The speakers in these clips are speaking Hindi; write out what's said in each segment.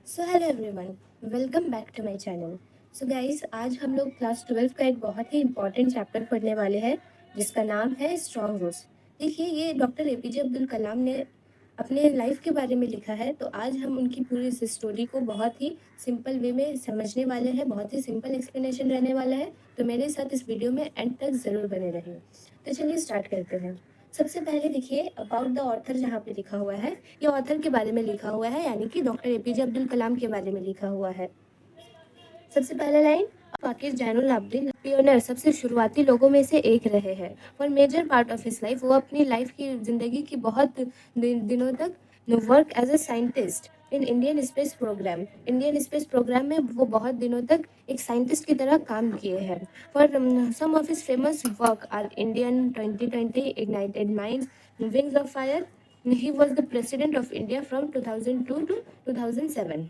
Hello everyone, welcome back to my channel. So guys, आज हम लोग क्लास 12 का एक बहुत ही इम्पोर्टेंट चैप्टर पढ़ने वाले हैं जिसका नाम है स्ट्रॉन्ग रूट्स। देखिए, ये डॉक्टर एपीजे अब्दुल कलाम ने अपने लाइफ के बारे में लिखा है, तो आज हम उनकी पूरी इस स्टोरी को बहुत ही सिंपल वे में समझने वाले हैं। बहुत ही सिंपल एक्सप्लेनेशन रहने वाला है, तो मेरे साथ इस वीडियो में एंड तक ज़रूर बने रहिए। तो चलिए स्टार्ट करते हैं। सबसे पहले देखिए अबाउट द ऑथर, जहाँ पे लिखा हुआ है ये ऑथर के बारे में लिखा हुआ है, यानी कि डॉक्टर एपीजे अब्दुल कलाम के बारे में लिखा हुआ है। सबसे पहला लाइन, पाकिर जैनुल आबदीन पियोनियर, सबसे शुरुआती लोगों में से एक रहे हैं। For major part of his life, वो अपनी लाइफ की जिंदगी की बहुत दिनों तक work as a scientist in Indian space program. Indian space program में वो बहुत दिनों तक एक साइंटिस्ट की तरह काम किए हैं। For some of his famous work are Indian 2020, ignited minds, wings of fire. He was the president of India from 2002 to 2007।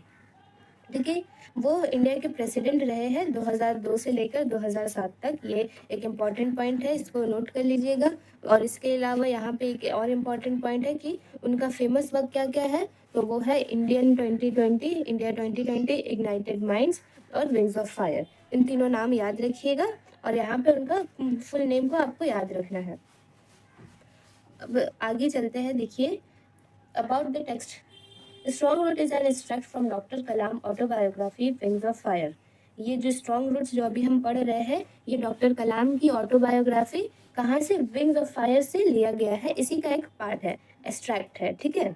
ठीक है, वो इंडिया के प्रेसिडेंट रहे हैं 2002 से लेकर 2007 तक। ये एक इम्पॉर्टेंट पॉइंट है, इसको नोट कर लीजिएगा। और इसके अलावा यहाँ पे एक और इम्पॉर्टेंट पॉइंट है कि उनका फेमस वर्क क्या क्या है, तो वो है इंडियन 2020, इंडिया 2020, इग्नाइटेड माइंड्स और विंग्स ऑफ फायर। इन तीनों नाम याद रखिएगा और यहाँ पे उनका फुल नेम को आपको याद रखना है। अब आगे चलते हैं। देखिए about the text, strong root is an extract from doctor Kalam autobiography wings of fire. ये जो स्ट्रॉन्ग रूट्स जो अभी हम पढ़ रहे हैं, ये डॉक्टर कलाम की ऑटोबायोग्राफी कहाँ से, विंग्स ऑफ फायर से लिया गया है। इसी का एक पार्ट है, एक्सट्रैक्ट है। ठीक है,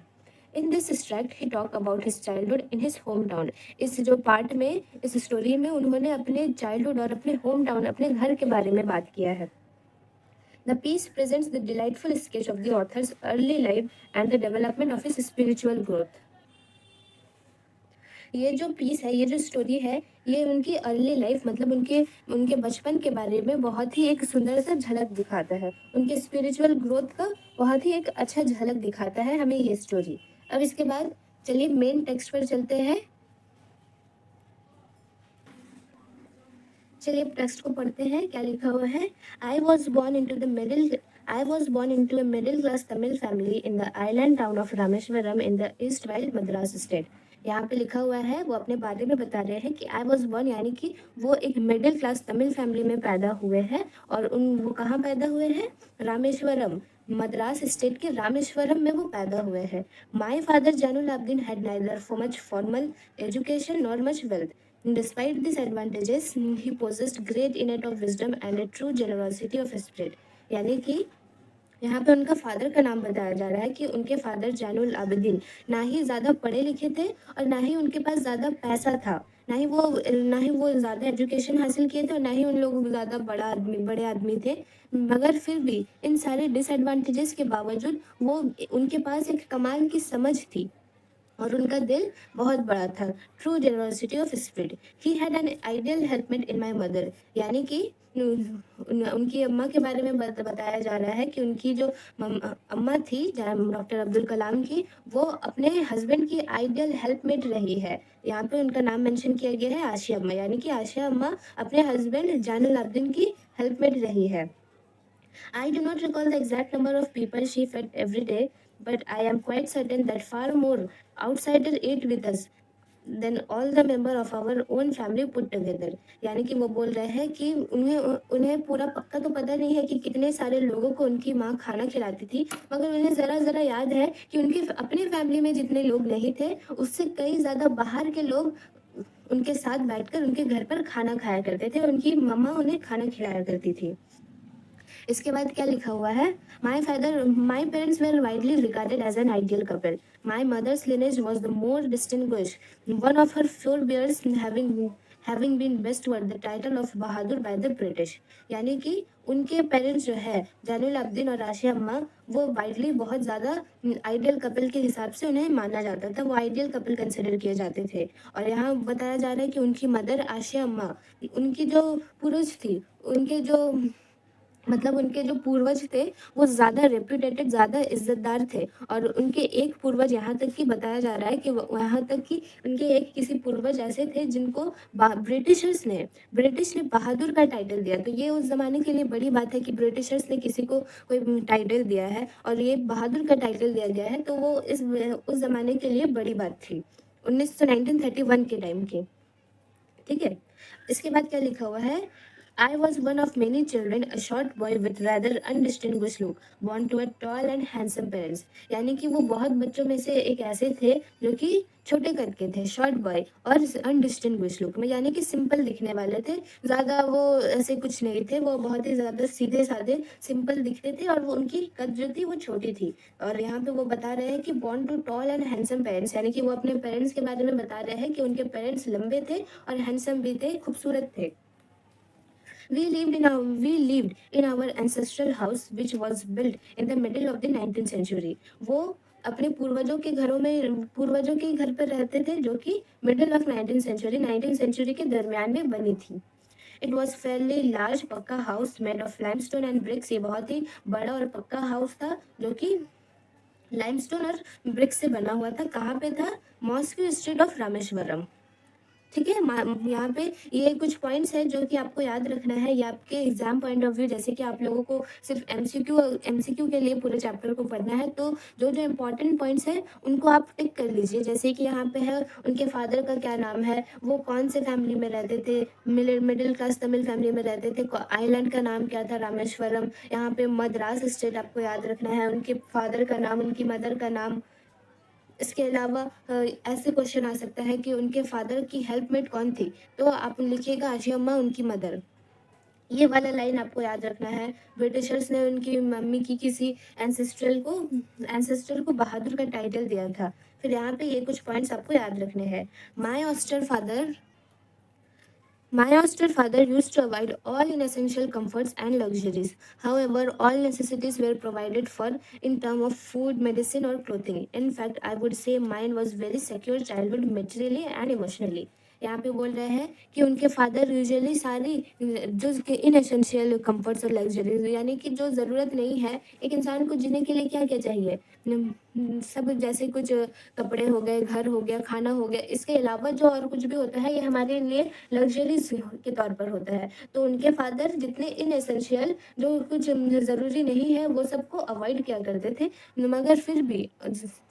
in this extract he talk about his childhood in his home town. इस जो पार्ट में, इस स्टोरी में उन्होंने अपने चाइल्डहुड और अपने होम टाउन, अपने घर के बारे में बात किया है। The piece presents the delightful sketch of the author's early life and the development of his spiritual growth. ये जो पीस है, ये जो स्टोरी है, ये उनकी अर्ली लाइफ मतलब उनके उनके बचपन के बारे में बहुत ही एक सुंदर सा झलक दिखाता है। उनके स्पिरिचुअल ग्रोथ का बहुत ही एक अच्छा झलक दिखाता है हमें ये स्टोरी। अब इसके बाद चलिए मेन टेक्स्ट पर चलते हैं। चलिए टेक्स्ट को पढ़ते हैं, क्या लिखा हुआ है। I was born into a middle class Tamil family in the island town of Rameshwaram in the erstwhile Madras state। यहाँ पे लिखा हुआ है, वो अपने बारे में बता रहे हैं कि आई वॉज बॉर्न यानी कि वो एक मिडिल क्लास तमिल फैमिली में पैदा हुए हैं। और वो कहाँ पैदा हुए हैं, रामेश्वरम, मद्रास स्टेट के रामेश्वरम में वो पैदा हुए हैं। My father Zainul Abedin had neither for much formal education nor much wealth. Despite these advantages, he possessed great innate of wisdom and a true generosity of spirit। यानी कि यहाँ पे उनका फादर का नाम बताया जा रहा है कि उनके फादर जैनुल आबिदीन ना ही ज़्यादा पढ़े लिखे थे और ना ही उनके पास ज़्यादा पैसा था, ना ही वो ज़्यादा एजुकेशन हासिल किए थे और ना ही उन लोग ज़्यादा बड़े आदमी थे। मगर फिर भी इन सारे डिसएडवांटेजेस के बावजूद वो उनके पास एक कमाल की समझ थी और उनका दिल बहुत बड़ा था। True generosity of spirit, he had an ideal helpmate in my mother. यानी कि उनकी अम्मा के बारे में बताया जा रहा है कि उनकी जो अम्मा थी डॉक्टर अब्दुल कलाम की, वो अपने हस्बैंड की आइडियल हेल्पमेट रही है। यहाँ पे उनका नाम मेंशन किया गया है आशिया अम्मा, यानी कि आशिया अम्मा अपने हस्बैंड जैनुल आबदीन की हेल्पमेट रही है। I do not recall the exact number of people she fed every day, but I am quite certain that far more outsider ate with us than all the member of our own family put together। यानी कि वो बोल रहे हैं कि उन्हें उन्हें पूरा पक्का तो पता नहीं है कि कितने सारे लोगों को उनकी माँ खाना खिलाती थी, मगर उन्हें ज़रा ज़रा याद है कि उनके अपने फैमिली में जितने लोग नहीं थे, उससे कई ज़्यादा बाहर के लोग उनके साथ बैठकर उनके घर पर खाना खाया करते थे, उनकी मम्मा उन्हें खाना खिलाया करती थी। इसके बाद क्या लिखा हुआ है, my parents were widely regarded as an ideal couple. My mother's lineage was the more distinguished, one of her forebears having been bestowed the title of Bahadur by the British। यानी कि उनके पेरेंट्स जो है जैनुल आबदीन और आशिया अम्मा, वो वाइडली बहुत ज़्यादा आइडियल कपल के हिसाब से उन्हें माना जाता था, वो आइडियल कपल कंसिडर किए जाते थे। और यहाँ बताया जा रहा है कि उनकी मदर आशिया अम्मा, उनकी जो पुरुष थी, उनके जो पूर्वज थे वो ज़्यादा रेप्यूटेटेड, ज़्यादा इज्जतदार थे। और उनके एक पूर्वज, यहाँ तक कि बताया जा रहा है कि यहाँ तक कि उनके एक किसी पूर्वज ऐसे थे जिनको ब्रिटिश ने बहादुर का टाइटल दिया। तो ये उस ज़माने के लिए बड़ी बात है कि ब्रिटिशर्स ने किसी को कोई टाइटल दिया है और ये बहादुर का टाइटल दिया गया है, तो वो उस ज़माने के लिए बड़ी बात थी। 1931 के टाइम के, ठीक है। इसके बाद क्या लिखा हुआ है, I was one of many children, a short boy with rather undistinguished look, born to a tall and handsome parents. यानी कि वो बहुत बच्चों में से एक ऐसे थे जो कि छोटे कद के थे, शॉर्ट बॉय और अनडिस्टिंग्विश लुक में, यानी कि सिंपल दिखने वाले थे, ज़्यादा वो ऐसे कुछ नहीं थे, वो बहुत ही ज़्यादा सीधे साधे सिंपल दिखते थे, और वो उनकी कद जो थी वो छोटी थी। और यहाँ पे वो बता रहे हैं कि born to tall and handsome parents, यानी कि वो अपने पेरेंट्स के बारे में बता रहे हैं कि उनके पेरेंट्स लंबे थे और हैंडसम भी थे, खूबसूरत थे। We lived in our ancestral house which was built in the middle of the 19th century. वो अपने पूर्वजों के घर पर रहते थे, जो कि मिडिल ऑफ 19th सेंचुरी के दरमियान में बनी थी। It was fairly large pucca house made of limestone and bricks. ये बहुत ही बड़ा और पक्का हाउस था जो कि लाइमस्टोन और ब्रिक्स से बना हुआ था। कहाँ पे था? मॉस्को स्ट्रीट ऑफ रामेश्वरम, ठीक है। यहाँ पे ये कुछ पॉइंट्स हैं जो कि आपको याद रखना है, ये आपके एग्जाम पॉइंट ऑफ व्यू, जैसे कि आप लोगों को सिर्फ एमसीक्यू के लिए पूरे चैप्टर को पढ़ना है, तो जो जो इम्पोर्टेंट पॉइंट्स हैं उनको आप टिक कर लीजिए। जैसे कि यहाँ पे है, उनके फादर का क्या नाम है, वो कौन से फैमिली में रहते थे, मिडिल क्लास तमिल फैमिली में रहते थे, आइलैंड का नाम क्या था, रामेश्वरम। यहाँ पे मद्रास स्टेट आपको याद रखना है, उनके फादर का नाम, उनकी मदर का नाम। इसके अलावा ऐसे क्वेश्चन आ सकता है कि उनके फादर की हेल्पमेट कौन थी, तो आप लिखिएगा आशियाम्मा उनकी मदर। ये वाला लाइन आपको याद रखना है। ब्रिटिशर्स ने उनकी मम्मी की किसी एंसेस्टर को बहादुर का टाइटल दिया था। फिर यहाँ पे ये कुछ पॉइंट्स आपको याद रखने हैं। My austere father used to avoid all inessential comforts and luxuries. However, all necessities were provided for in terms of food, medicine, or clothing. In fact, I would say mine was very secure childhood materially and emotionally. यहाँ पे बोल रहे हैं कि उनके फादर यूजुअली सारी जो इनएसेंशियल कंफर्ट्स और लग्जरीज, यानी कि जो ज़रूरत नहीं है एक इंसान को जीने के लिए, क्या क्या चाहिए, सब, जैसे कुछ कपड़े हो गए, घर हो गया, खाना हो गया, इसके अलावा जो और कुछ भी होता है ये हमारे लिए लग्जरीज के तौर पर होता है। तो उनके फादर जितने इनएसेंशियल, जो कुछ ज़रूरी नहीं है, वो सबको अवॉइड किया करते थे, मगर फिर भी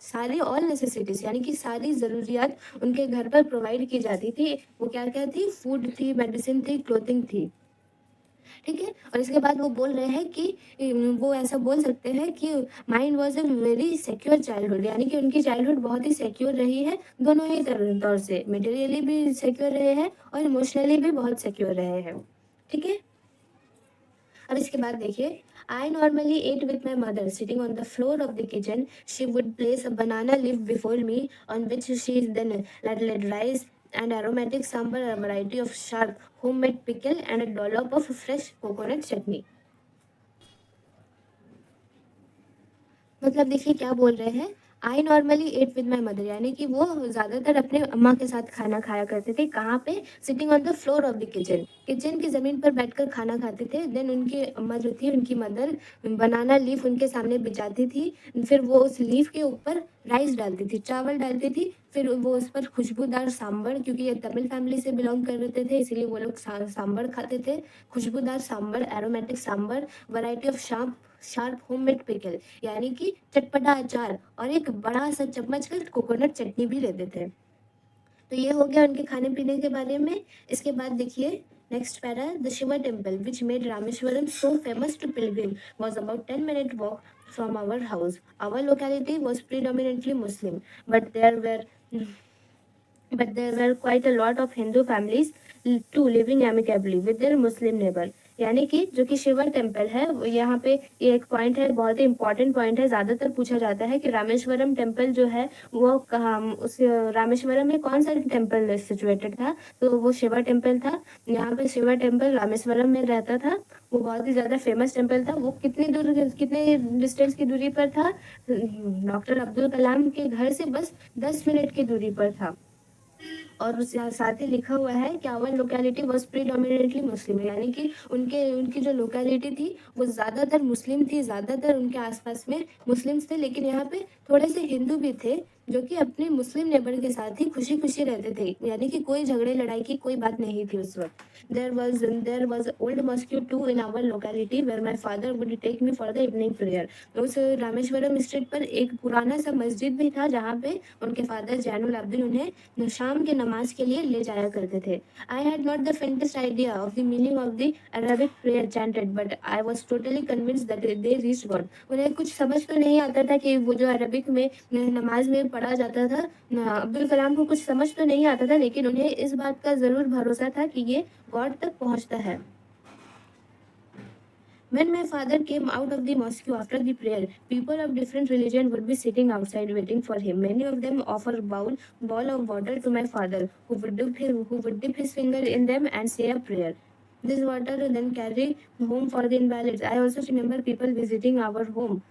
सारी ऑल नेसेसिटीज़, यानी कि सारी ज़रूरियात उनके घर पर प्रोवाइड की जाती थी। वो क्या क्या थी? फूड थी, मेडिसिन थी, क्लोथिंग थी, ठीक है। और इसके बाद वो बोल रहे हैं कि वो ऐसा बोल सकते हैं कि mind was a very secure childhood, यानी कि उनकी चाइल्डहुड बहुत ही सिक्योर रही है, दोनों ही तौर से, मटेरियली भी सिक्योर रहे हैं और इमोशनली भी बहुत सिक्योर रहे हैं, ठीक है। अब इसके बाद देखिए, I normally ate with my mother sitting on the floor of the kitchen. She would place a banana leaf before me, on which she then ladled rice and aromatic sambar, a variety of sharp homemade pickle, and a dollop of fresh coconut chutney. मतलब देखिए क्या बोल रहे हैं, I normally ate with my mother, यानी कि वो ज़्यादातर अपने अम्मा के साथ खाना खाया करते थे। कहाँ पे? Sitting on the floor of the kitchen, kitchen की ज़मीन पर बैठकर खाना खाते थे। देन उनकी अम्मा जो थी, उनकी मदर, बनाना लीफ उनके सामने बिछाती थी, फिर वो उस लीफ के ऊपर राइस डालती थी, चावल डालती थी, फिर वो उस पर खुशबूदार सांभर, क्योंकि ये तमिल फैमिली से बिलोंग करते थे इसीलिए वो लोग सांभर खाते थे, खुशबूदार sambar, aromatic sambar, variety of sharp homemade pickle, यानी कि चटपटा अचार, और एक बड़ा सा चम्मच का कोकोनट चटनी भी लेते थे। तो ये हो गया उनके खाने पीने के बारे में। इसके बाद देखिए next para, the Shiva temple which made Rameswaram so famous to pilgrim was about 10-minute walk from our house. Our locality was predominantly Muslim, but there were quite a lot of Hindu families too living amicably with their Muslim neighbor. यानी कि जो कि शिवा टेम्पल है, यहाँ पे ये एक पॉइंट है, बहुत ही इंपॉर्टेंट पॉइंट है, ज़्यादातर पूछा जाता है कि रामेश्वरम टेम्पल जो है वो कहाँ, उस रामेश्वरम में कौन सा टेम्पल सिचुएटेड था, तो वो शिवा टेम्पल था। यहाँ पे शिवा टेम्पल रामेश्वरम में रहता था, वो बहुत ही ज़्यादा फेमस टेम्पल था। वो कितने डिस्टेंस की दूरी पर था? डॉक्टर अब्दुल कलाम के घर से बस 10 मिनट की दूरी पर था। और उस साथ ही लिखा हुआ है कि आवर लोकेलिटी वॉज प्रीडोमिनेटली मुस्लिम, यानी कि उनकी जो लोकेलिटी थी वो ज़्यादातर मुस्लिम थी, ज़्यादातर उनके आसपास में मुस्लिम्स थे, लेकिन यहाँ पे थोड़े से हिंदू भी थे, जो कि अपने मुस्लिम नेबर के साथ ही खुशी-खुशी रहते थे, यानी कि कोई झगड़े लड़ाई की कोई बात नहीं थी उस वक़्त। There was old mosque too in our locality where my father would take me for the evening prayer. उस रामेश्वरम स्ट्रीट पर एक पुराना सा मस्जिद भी था जहाँ पे उनके फादर जैनुल आब्दीन उन्हें शाम की नमाज़ के लिए ले जाया करते थे। I had not the faintest idea of the meaning of the Arabic prayer chanted, but I was totally convinced that they reached God. उन्हें कुछ समझ तो नहीं आता था कि वो जो अरबिक में नमाज में पढ़ा जाता था, अब्दुल कलाम को कुछ समझ तो नहीं आता था, लेकिन उन्हें इस बात का ज़रूर भरोसा था कि ये गॉड तक पहुँचता है। When my father came out of the mosque after the prayer, people of different religion would be sitting outside waiting for him. Many of them offer ball of water to my father, who would dip his finger in them and say a prayer. This water then carry home for the invalids. I also remember people visiting our home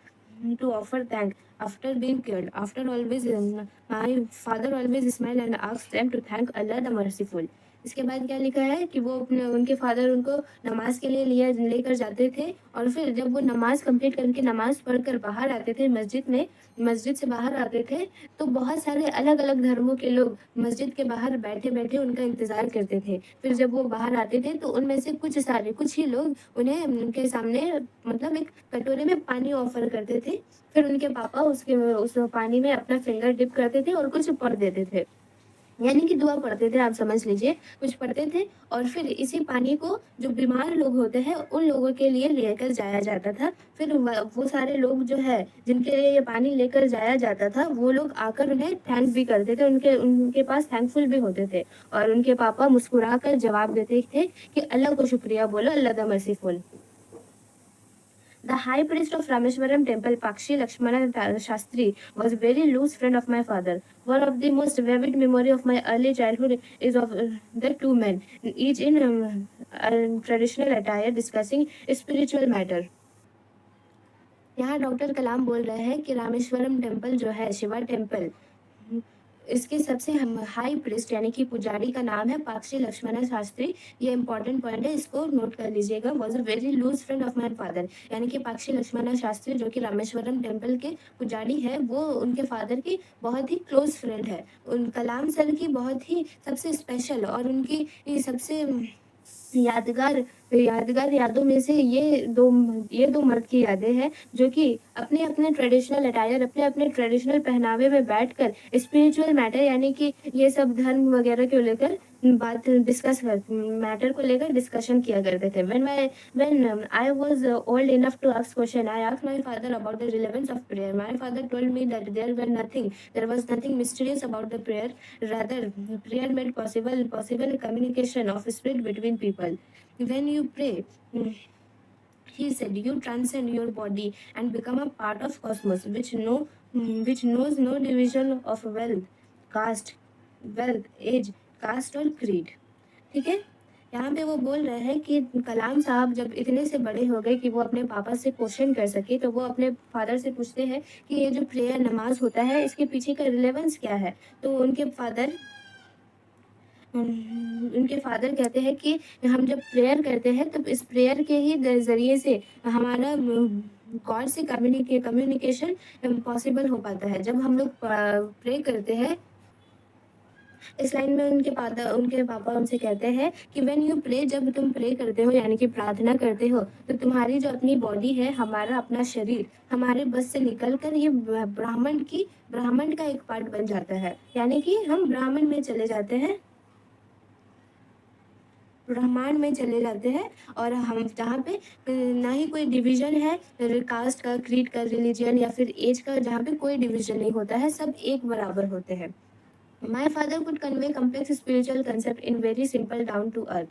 to offer thank after being cured. After always, my father always smiled and asked them to thank Allah the Merciful. इसके बाद क्या लिखा है कि वो अपने उनके फादर उनको नमाज के लिए लेकर जाते थे, और फिर जब वो नमाज कंप्लीट करके नमाज पढ़कर बाहर आते थे मस्जिद से बाहर आते थे, तो बहुत सारे अलग अलग धर्मों के लोग मस्जिद के बाहर बैठे बैठे उनका इंतजार करते थे। फिर जब वो बाहर आते थे तो उनमें से कुछ ही लोग उन्हें उनके सामने मतलब एक कटोरे में पानी ऑफर करते थे। फिर उनके पापा उसके उस पानी में अपना फिंगर डिप करते थे और कुछ पढ़ देते थे, यानी कि दुआ पढ़ते थे, आप समझ लीजिए, कुछ पढ़ते थे, और फिर इसी पानी को जो बीमार लोग होते हैं उन लोगों के लिए लेकर जाया जाता था। फिर वो सारे लोग जो है जिनके लिए ये पानी लेकर जाया जाता था, वो लोग आकर उन्हें थैंक भी करते थे, उनके उनके पास थैंकफुल भी होते थे, और उनके पापा मुस्कुरा कर जवाब देते थे कि अल्लाह को शुक्रिया बोलो, Allah the merciful. The high priest of Rameshwaram temple, Pakshi Lakshmana Shastri, was a very loose friend of my father. One of the most vivid memory of my early childhood is of the two men, each in traditional attire, discussing spiritual matter. यहाँ डॉक्टर कलाम बोल रहे हैं कि रामेश्वरम टेम्पल जो है, शिवा टेम्पल, इसके सबसे हाई प्रीस्ट यानी कि पुजारी का नाम है पाक्षी लक्ष्मण शास्त्री। ये इंपॉर्टेंट पॉइंट है, इसको नोट कर लीजिएगा। Was a very loose friend of my father, यानी कि पाक्षी लक्ष्मण शास्त्री जो कि रामेश्वरम टेम्पल के पुजारी है, वो उनके फादर की बहुत ही क्लोज फ्रेंड है। उन कलाम सर की बहुत ही सबसे स्पेशल और उनकी सबसे यादगार यादगार यादों में से ये दो मर्द की यादें हैं, जो कि अपने अपने ट्रेडिशनल अटायर, अपने अपने ट्रेडिशनल पहनावे में बैठकर स्पिरिचुअल मैटर यानी कि ये सब धर्म वगैरह को लेकर मैटर को लेकर डिस्कशन किया करते थे। when I was old enough to ask question, I asked my father about the relevance of prayer. My father told me that there was nothing mysterious about the prayer. Rather, prayer made possible communication of spirit between people. When you pray, he said, you transcend your body and become a part of cosmos, which knows no division of wealth, age, caste और creed. ठीक है, यहाँ पे वो बोल रहे हैं कि कलाम साहब जब इतने से बड़े हो गए कि वो अपने पापा से क्वेश्चन कर सके, तो वो अपने फादर से पूछते हैं कि ये जो प्रेयर नमाज होता है, इसके पीछे का रिलेवेंस क्या है। तो उनके फादर कहते हैं कि हम जब प्रेयर करते हैं तो इस प्रेयर के ही ज़रिए से हमारा गॉड से कम्युनिकेशन पॉसिबल हो पाता है। जब हम लोग प्रे करते हैं, इस लाइन में उनके पापा उनसे कहते हैं कि व्हेन यू प्रे, जब तुम प्रे करते हो यानी कि प्रार्थना करते हो, तो तुम्हारी जो अपनी बॉडी है, हमारा अपना शरीर हमारे बस से निकल कर ये ब्राह्मण का एक पार्ट बन जाता है, यानी कि हम ब्राह्मण में चले जाते हैं, ब्रह्मांड में चले जाते हैं, और हम जहाँ पे ना ही कोई डिवीजन है कास्ट का, क्रीड का, रिलीजन या फिर एज का, जहाँ पे कोई डिवीजन नहीं होता है, सब एक बराबर होते हैं। My father could convey complex spiritual concept in very simple down to earth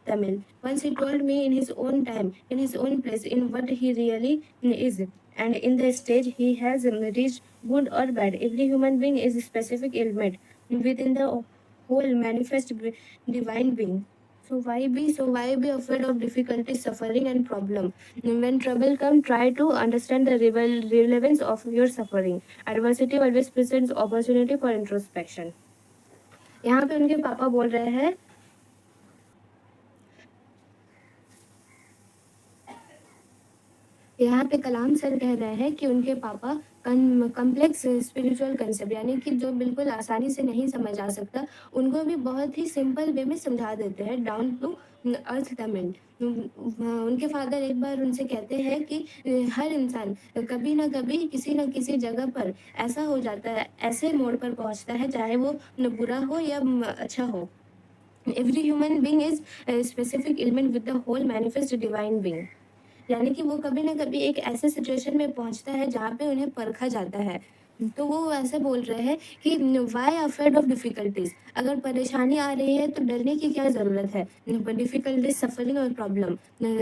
Tamil. Once he told me in his own time, in his own place, in what he really is, and in the stage he has reached, good or bad. Every human being is a specific element within the whole manifest divine being. So why be afraid of difficulty, suffering, and problem? When trouble comes, try to understand the relevance of your suffering. Adversity always presents opportunity for introspection. यहाँ पे उनके पापा बोल रहे हैं यहाँ पे कलाम सर कह रहे हैं कि उनके पापा कॉम्प्लेक्स स्पिरिचुअल कंसेप्ट यानी कि जो बिल्कुल आसानी से नहीं समझ आ सकता, उनको भी बहुत ही सिंपल वे में समझा देते हैं, डाउन टू अर्थ तमिल। उनके फादर एक बार उनसे कहते हैं कि हर इंसान कभी ना कभी किसी न किसी जगह पर ऐसा हो जाता है, ऐसे मोड़ पर पहुँचता है, चाहे वो बुरा हो या अच्छा हो। Every human being is specific element with the whole manifest divine being. यानी कि वो कभी ना कभी एक ऐसे सिचुएशन में पहुंचता है जहाँ पे उन्हें परखा जाता है। तो वो ऐसे बोल रहे हैं कि वाई अफ्रेड ऑफ डिफिकल्टीज, अगर परेशानी आ रही है तो डरने की क्या ज़रूरत है। डिफिकल्टीज सफरिंग और प्रॉब्लम,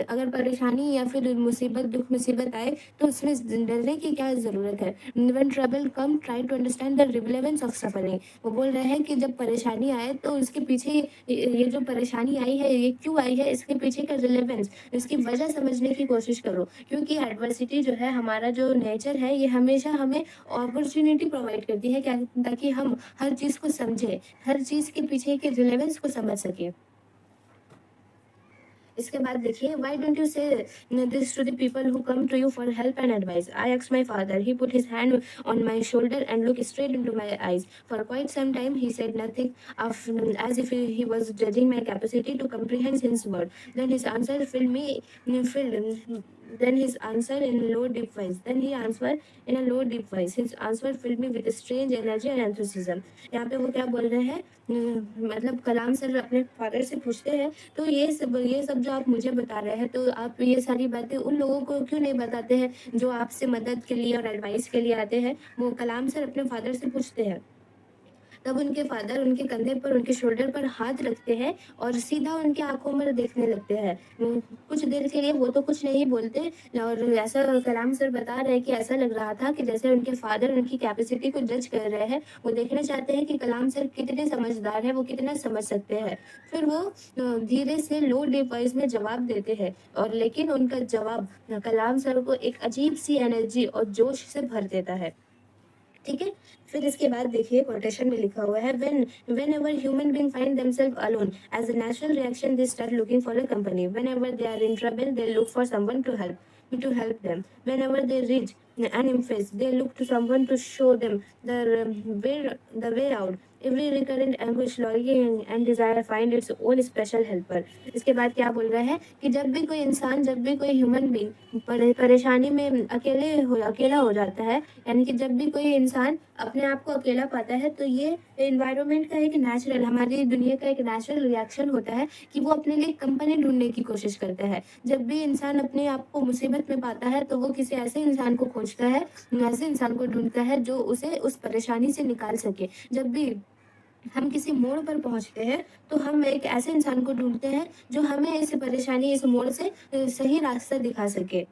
अगर परेशानी या फिर मुसीबत दुख मुसीबत आए तो उसमें डरने की क्या ज़रूरत है। When trouble come try to understand the relevance of suffering. वो बोल रहे हैं कि जब परेशानी आए तो उसके पीछे ये जो परेशानी आई है ये क्यों आई है, इसके पीछे का रिलेवेंस, इसकी वजह समझने की कोशिश करो। क्योंकि एडवर्सिटी जो है, हमारा जो नेचर है, ये हमेशा हमें अपॉर्चुनिटी प्रोवाइड करती है क्या, ताकि हम हर चीज़ को समझें, हर चीज़ के पीछे के रिलेवेंस को समझ सकें। इसके बाद देखिए, why don't you say this to the people who come to you for help and advice. I asked my father, he put his hand on my shoulder and looked straight into my eyes. For quite some time he said nothing, as if he was judging my capacity to comprehend his word. Then his answer filled then his answer in a low deep voice then he answered in a low deep voice his answer filled me with a strange energy and enthusiasm. यहाँ पे वो क्या बोल रहे हैं, मतलब कलाम सर अपने फादर से पूछते हैं, तो ये सब जो आप मुझे बता रहे हैं, तो आप ये सारी बातें उन लोगों को क्यों नहीं बताते हैं जो आपसे मदद के लिए और एडवाइस के लिए आते हैं। वो कलाम सर अपने फादर से पूछते हैं। तब उनके फादर उनके कंधे पर, उनके शोल्डर पर हाथ रखते हैं और सीधा उनकी आंखों में देखने लगते हैं। कुछ देर के लिए वो तो कुछ नहीं बोलते, और ऐसा कलाम सर बता रहे हैं कि ऐसा लग रहा था कि जैसे उनके फादर उनकी कैपेसिटी को जज कर रहे हैं। वो देखना चाहते हैं कि कलाम सर कितने समझदार हैं, वो कितना समझ सकते हैं। फिर वो धीरे से लो डीप वॉइस में जवाब देते हैं, और लेकिन उनका जवाब कलाम सर को एक अजीब सी एनर्जी और जोश से भर देता है। ठीक है। फिर इसके बाद देखिए, कोटेशन में लिखा हुआ है, whenever human being find themselves alone, as a natural reaction they start looking for a company. Whenever they are in trouble they look for someone to help them. Whenever they reach an impasse they look to someone to show them the way out. Every recurrent anguish, longing and desire find its own special helper. इसके बाद क्या बोल रहा है कि जब भी कोई इंसान, जब भी कोई ह्यूमन बीइंग परेशानी में अकेला हो जाता है, यानी कि जब भी कोई इंसान अपने आप को अकेला पाता है, तो ये एनवायरनमेंट का एक नेचुरल, हमारी दुनिया का एक नेचुरल रिएक्शन होता है कि वो अपने लिए कंपनी ढूंढने की कोशिश करता है। जब भी इंसान अपने आप को मुसीबत में पाता है तो वो किसी ऐसे इंसान को खोजता है, ऐसे इंसान को ढूंढता है जो उसे उस परेशानी से निकाल सके। जब भी हम किसी मोड़ पर पहुंचते हैं तो हम एक ऐसे इंसान को ढूंढते हैं जो हमें इस परेशानी, इस मोड़ से सही रास्ता दिखा सके।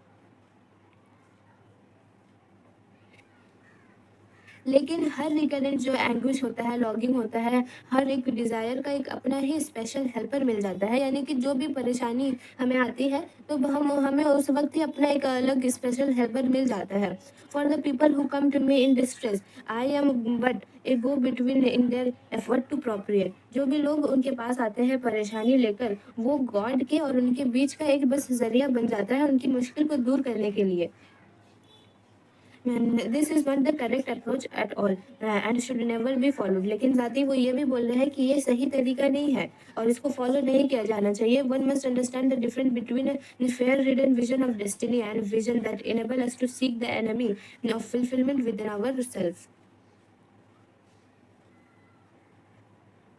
लेकिन हर रिकरेंट जो एंग्विश होता है, लॉगिंग होता है, हर एक डिज़ायर का एक अपना ही स्पेशल हेल्पर मिल जाता है। यानी कि जो भी परेशानी हमें आती है तो हम हमें उस वक्त ही अपना एक अलग स्पेशल हेल्पर मिल जाता है। For the people who come to me in distress I am but a go between in their effort to propitiate. जो भी लोग उनके पास आते हैं परेशानी लेकर, वो गॉड के और उनके बीच का एक बस जरिया बन जाता है उनकी मुश्किल को दूर करने के लिए। This is not the correct approach at all and should never be followed. लेकिन साथ ही वो ये भी बोल रहे हैं कि ये सही तरीका नहीं है और इसको फॉलो नहीं किया जाना चाहिए। One must understand the difference between fear ridden vision of destiny and vision that enable us to seek the enemy of fulfilment within our self.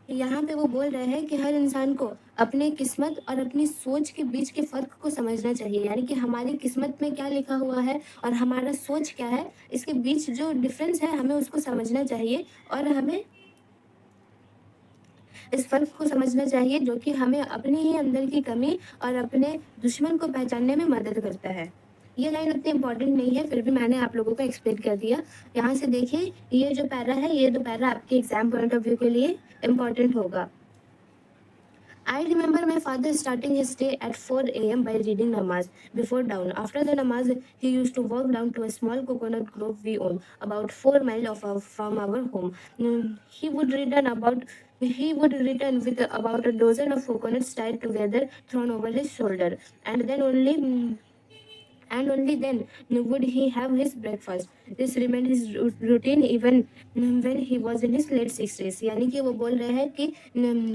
यहाँ पे वो बोल रहे हैं कि हर इंसान को अपने किस्मत और अपनी सोच के बीच के फ़र्क को समझना चाहिए। यानी कि हमारी किस्मत में क्या लिखा हुआ है और हमारा सोच क्या है, इसके बीच जो डिफ़रेंस है हमें उसको समझना चाहिए, और हमें इस फ़र्क को समझना चाहिए जो कि हमें अपने ही अंदर की कमी और अपने दुश्मन को पहचानने में मदद करता है। ये लाइन उतनी इम्पोर्टेंट नहीं है, फिर भी मैंने आप लोगों को एक्सप्लेन कर दिया। यहाँ से देखिए, ये जो पैरा है, ये 2 पैरा आपके एग्ज़ाम पॉइंट ऑफ व्यू के लिए इम्पोर्टेंट होगा। I remember my father starting his day at 4 a.m. by reading namaz before dawn. After the namaz, he used to walk down to a small coconut grove we own, about 4 miles from our home. He would return with about a dozen of coconuts tied together, thrown over his shoulder, and then and only then would he have his breakfast. This remained his routine even when he was in his late 60s। यानी कि वो बोल रहे हैं कि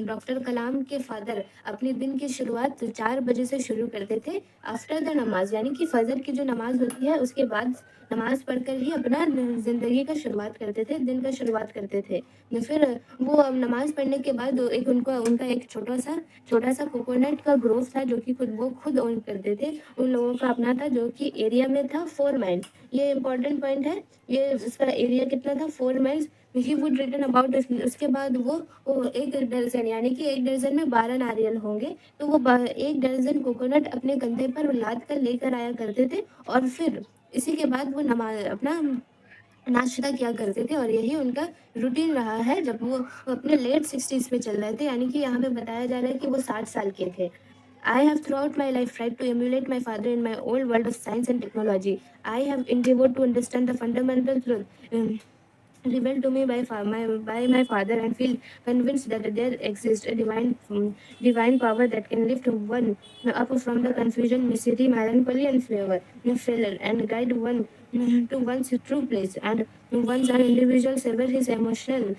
डॉक्टर कलाम के फादर अपने दिन की शुरुआत 4 बजे से शुरू करते थे आफ्टर द नमाज, यानी कि फजर की जो नमाज होती है उसके बाद नमाज पढ़कर ही अपना ज़िंदगी का शुरुआत करते थे, दिन का शुरुआत करते थे। फिर वो नमाज पढ़ने के बाद एक उनका एक छोटा सा कोकोनट का ग्रोव था जो कि वो खुद ओन करते थे। उन लोगों का अपना था जो कि एरिया में था 4 माइल। ये इम्पोर्टेंट पॉइंट है। ये इसका एरिया कितना था 4 miles. He would written about उसके बाद वो 1 दर्जन, यानी कि 1 दर्जन में 12 नारियल होंगे, तो वो 1 दर्जन कोकोनट अपने कंधे पर लाद कर लेकर आया करते थे और फिर इसी के बाद वो नमाज अपना नाश्ता किया करते थे और यही उनका रूटीन रहा है जब वो अपने लेट 60s में चल रहे थे, यानी कि यहाँ पे बताया जा रहा है कि वो 60 साल के थे। I have throughout my life tried to emulate my father in my old world of science and technology. I have endeavored to understand the fundamental truth revealed to me by my father and feel convinced that there exists a divine power that can lift one up from the confusion, misery, melancholy, and failure, and guide one to one's true place. And once an individual severs his emotional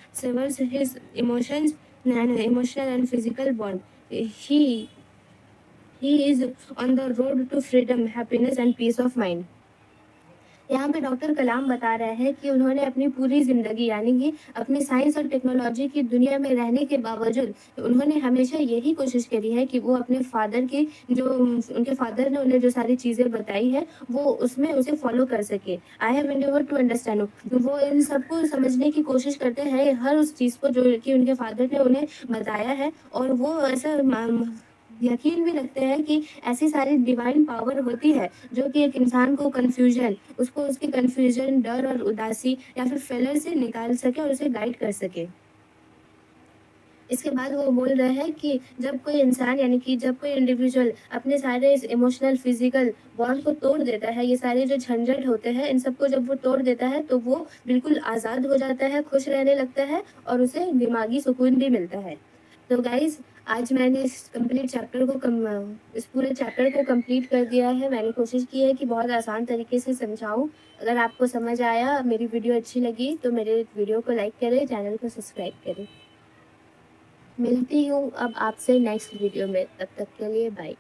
and physical bond, he is on the road to freedom, happiness, and peace of mind। यहाँ पे डॉक्टर कलाम बता रहे हैं कि उन्होंने अपनी पूरी ज़िंदगी, यानी कि अपनी साइंस और टेक्नोलॉजी की दुनिया में रहने के बावजूद उन्होंने हमेशा यही कोशिश करी है कि वो अपने फादर की जो उनके फादर ने उन्हें जो सारी चीज़ें बताई है वो उसमें उसे फॉलो कर सके। आई हैव एंडेवर्ड टू अंडरस्टैंड, वो इन सबको समझने की कोशिश करते हैं, हर उस चीज़ को जो कि उनके फादर ने उन्हें बताया है, और वो ऐसा यकीन भी रखते हैं कि ऐसी सारी डिवाइन पावर होती है जो कि एक इंसान को उसकी कन्फ्यूजन, डर और उदासी या फिर फेलियर से निकाल सके और उसे गाइड कर सके। इसके बाद वो बोल रहे हैं कि जब कोई इंसान, यानी कि जब कोई इंडिविजुअल अपने सारे इस इमोशनल, फिजिकल बॉन्ड को तोड़ देता है, ये सारे जो झंझट होते हैं इन सबको जब वो तोड़ देता है तो वो बिल्कुल आज़ाद हो जाता है, खुश रहने लगता है और उसे दिमागी सुकून भी मिलता है। तो गाइज़, आज मैंने इस पूरे चैप्टर को कंप्लीट कर दिया है। मैंने कोशिश की है कि बहुत आसान तरीके से समझाऊँ। अगर आपको समझ आया, मेरी वीडियो अच्छी लगी तो मेरे वीडियो को लाइक करें, चैनल को सब्सक्राइब करें। मिलती हूँ अब आपसे नेक्स्ट वीडियो में, तब तक के लिए बाय।